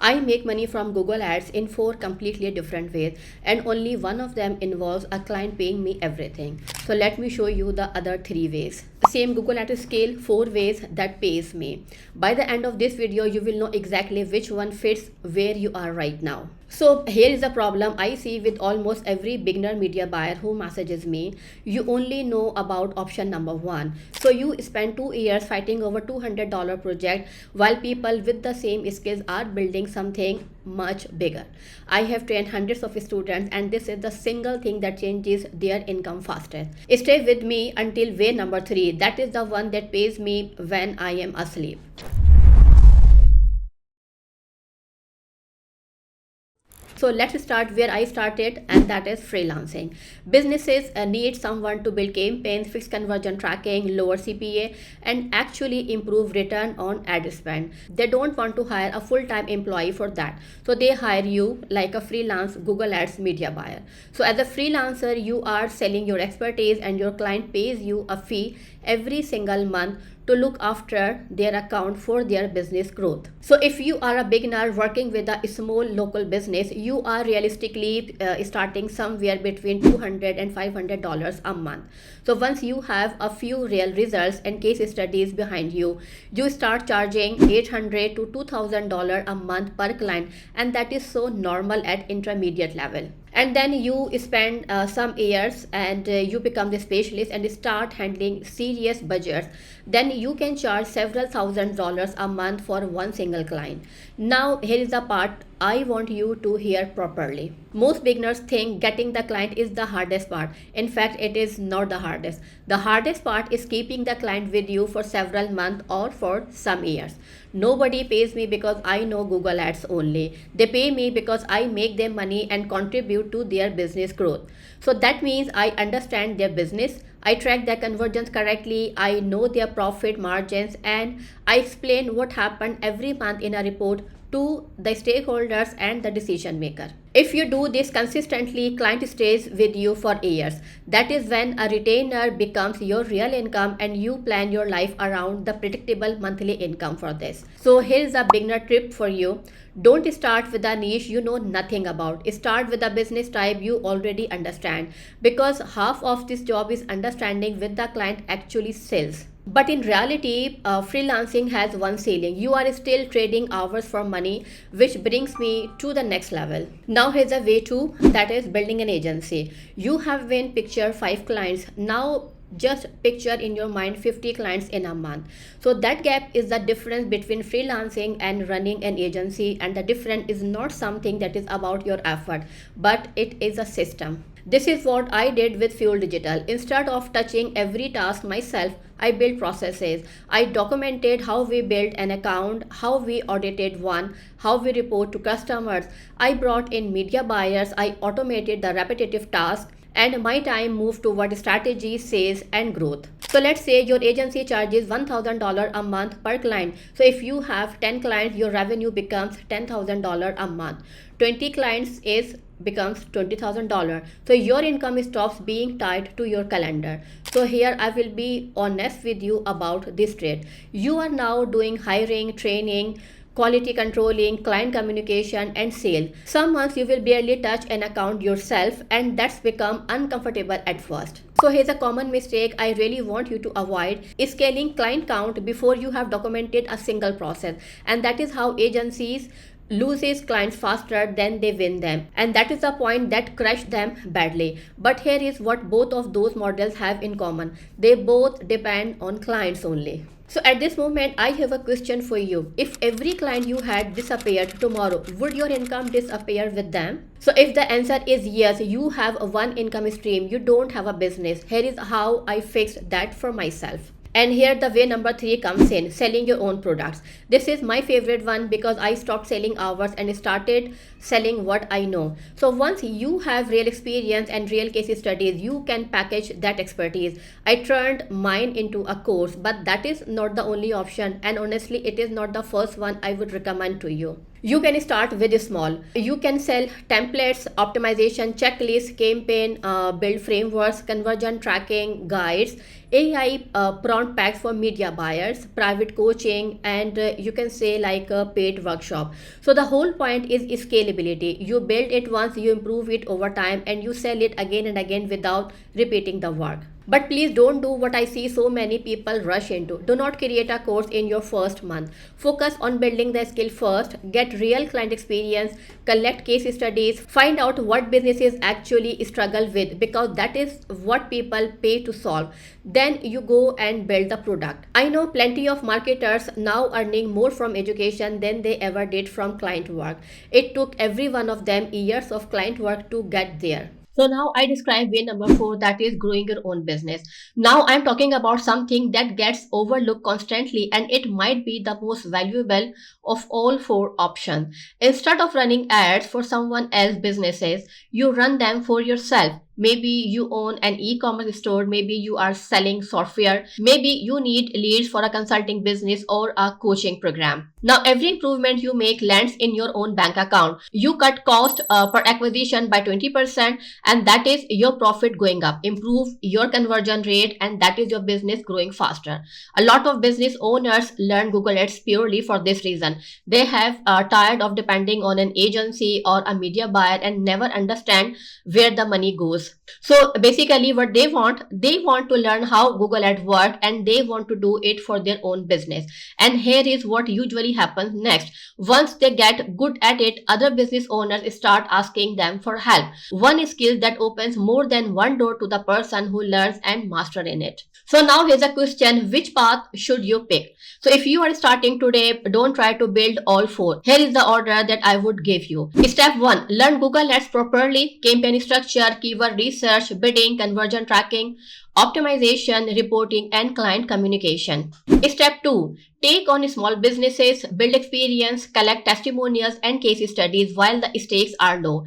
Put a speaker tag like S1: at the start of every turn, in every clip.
S1: I make money from Google Ads in four completely different ways, and only one of them involves a client paying me everything. So let me show you the other three ways. Same Google Ads scale, four ways that pays me. By the end of this video, you will know exactly which one fits where you are right now. So here is a problem I see with almost every beginner media buyer who messages me. You only know about option number one. So you spend 2 years fighting over $200 project while people with the same skills are building something much bigger. I have trained hundreds of students and this is the single thing that changes their income fastest. Stay with me until way number three. That is the one that pays me when I am asleep. So let's start where I started, and that is freelancing. Businesses need someone to build campaigns, fix conversion tracking, lower CPA, and actually improve return on ad spend. They don't want to hire a full-time employee for that. So they hire you like a freelance Google Ads media buyer. So as a freelancer, you are selling your expertise and your client pays you a fee every single month to look after their account for their business growth. So if you are a beginner working with a small local business, you are realistically starting somewhere between $200 and $500 a month. So once you have a few real results and case studies behind you, you start charging $800 to $2,000 a month per client, and that is so normal at intermediate level. And then you spend some years and you become the specialist and start handling serious budgets. Then you can charge several $1,000s a month for one single client. Now here is the part I want you to hear properly. Most beginners think getting the client is the hardest part. In fact, it is not the hardest. The hardest part is keeping the client with you for several months or for some years. Nobody pays me because I know Google Ads only. They pay me because I make them money and contribute to their business growth. So that means I understand their business, I track their conversions correctly, I know their profit margins, and I explain what happened every month in a report to the stakeholders and the decision maker. If you do this consistently, client stays with you for years. That is when a retainer becomes your real income and you plan your life around the predictable monthly income for this. So here is a beginner tip for you. Don't start with a niche you know nothing about. Start with a business type you already understand, because half of this job is understanding what the client actually sells. But in reality, freelancing has one ceiling. You are still trading hours for money, which brings me to the next level. Now here's a way to, that is building an agency. You have been picture 5 clients. Now just picture in your mind 50 clients in a month. So that gap is the difference between freelancing and running an agency, and the difference is not something that is about your effort, but it is a system. This is what I did with Fuel Digital. Instead of touching every task myself, I built processes. I documented how we built an account, how we audited one, how we report to customers. I brought in media buyers. I automated the repetitive tasks, and my time moved toward strategy, sales, and growth. So let's say your agency charges $1,000 a month per client. So if you have 10 clients, your revenue becomes $10,000 a month. 20 clients becomes $20,000. So your income stops being tied to your calendar. So here I will be honest with you about this trade. You are now doing hiring, training, quality controlling, client communication, and sale. Some months you will barely touch an account yourself, and that's become uncomfortable at first. So here's a common mistake I really want you to avoid: is scaling client count before you have documented a single process. And that is how agencies loses clients faster than they win them, and that is the point that crushed them badly. But here is what both of those models have in common: they both depend on clients only. So at this moment, I have a question for you. If every client you had disappeared tomorrow, would your income disappear with them? So if the answer is yes, you have a one income stream, you don't have a business. Here is how I fixed that for myself. And here the way number 3 comes in: selling your own products. This is my favorite one because I stopped selling hours and started selling what I know. So once you have real experience and real case studies, you can package that expertise. I turned mine into a course, but that is not the only option, and honestly it is not the first one I would recommend to you. You can start with small. You can sell templates, optimization, checklist, campaign, build frameworks, conversion tracking, guides, AI prompt packs for media buyers, private coaching, and you can say like a paid workshop. So the whole point is scalability. You build it once, you improve it over time, and you sell it again and again without repeating the work. But please don't do what I see so many people rush into. Do not create a course in your first month. Focus on building the skill first, get real client experience, collect case studies, find out what businesses actually struggle with, because that is what people pay to solve. Then you go and build the product. I know plenty of marketers now earning more from education than they ever did from client work. It took every one of them years of client work to get there. So now I describe way number 4, that is growing your own business. Now I'm talking about something that gets overlooked constantly, and it might be the most valuable of all 4 options. Instead of running ads for someone else's businesses, you run them for yourself. Maybe you own an e-commerce store, maybe you are selling software, maybe you need leads for a consulting business or a coaching program. Now every improvement you make lands in your own bank account. You cut cost per acquisition by 20%, and that is your profit going up. Improve your conversion rate, and that is your business growing faster. A lot of business owners learn Google Ads purely for this reason. They have tired of depending on an agency or a media buyer and never understand where the money goes. So basically what they want to learn how Google Ads work, and they want to do it for their own business. And here is what usually happens next. Once they get good at it, other business owners start asking them for help. One skill that opens more than one door to the person who learns and master in it. So now here's a question: which path should you pick? So if you are starting today, don't try to build all 4. Here is the order that I would give you. Step 1, learn Google Ads properly: campaign structure, keyword research, bidding, conversion tracking, optimization, reporting, and client communication. Step 2, take on small businesses, build experience, collect testimonials and case studies while the stakes are low.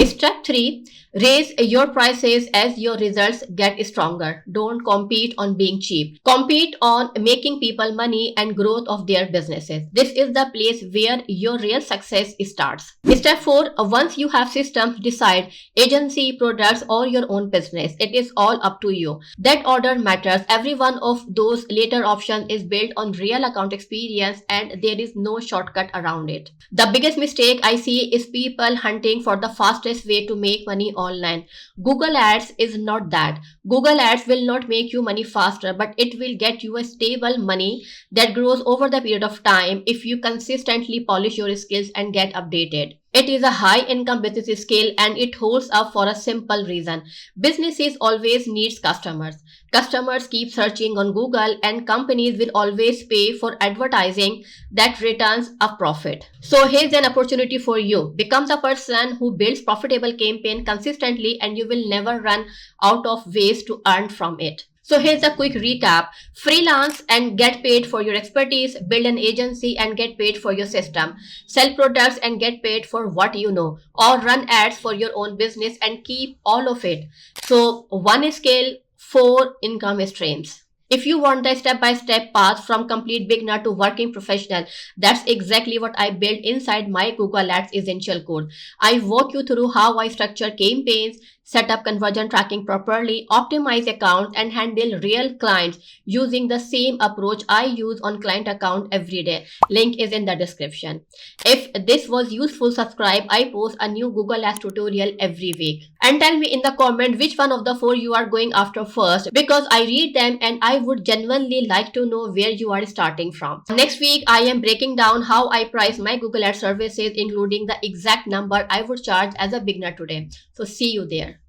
S1: Step 3, raise your prices as your results get stronger. Don't compete on being cheap. Compete on making people money and growth of their businesses. This is the place where your real success starts. Step 4, once you have systems, decide agency, products, or your own business. It is all up to you. That order matters. Every one of those later options is built on real account experience, and there is no shortcut around it. The biggest mistake I see is people hunting for the fastest way to make money online. Google Ads is not that. Google Ads will not make you money faster, but it will get you a stable money that grows over the period of time if you consistently polish your skills and get updated. It is a high income business skill, and it holds up for a simple reason. Businesses always needs customers. Customers keep searching on Google, and companies will always pay for advertising that returns a profit. So here's an opportunity for you. Become the person who builds profitable campaign consistently, and you will never run out of ways to earn from it. So here's a quick recap. Freelance and get paid for your expertise. Build an agency and get paid for your system. Sell products and get paid for what you know. Or run ads for your own business and keep all of it. So 1 skill, 4 income streams. If you want the step-by-step path from complete beginner to working professional, that's exactly what I built inside my Google Ads Essential course. I walk you through how I structure campaigns, set up conversion tracking properly, optimize accounts, and handle real clients using the same approach I use on client account every day. Link is in the description. If this was useful, subscribe. I post a new Google Ads tutorial every week. And tell me in the comment which one of the 4 you are going after first, because I read them and I would genuinely like to know where you are starting from. Next week, I am breaking down how I price my Google Ads services, including the exact number I would charge as a beginner today. So see you there.